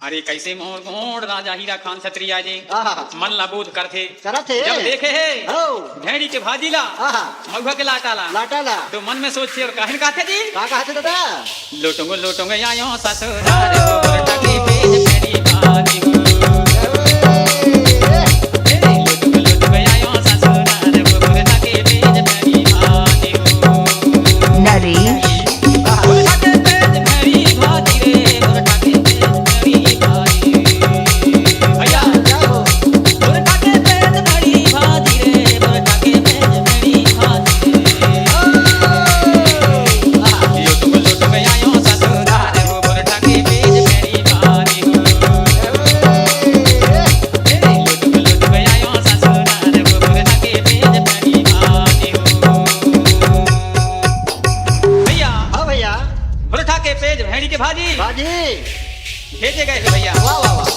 अरे कैसे मोर गोड़ राजा हीरा खान छत्रिया जी आहा मन ला बोध करथे करथे जब देखे है हो भेड़ी के भाजी ला आहा मघुआ के लाटाला लाटाला तो मन में सोचे और काहन काथे जी का कहते दादा लोटोंगे आयो ससुराल गोबर टके पेज भेड़ी भाजी हो लोटोंगे आयो ससुराल गोबर टके पेज भेड़ी भाजी हो नरेश पेज भेड़ी के भाजी बाजी भेजे गए भैया वाह वाह वाह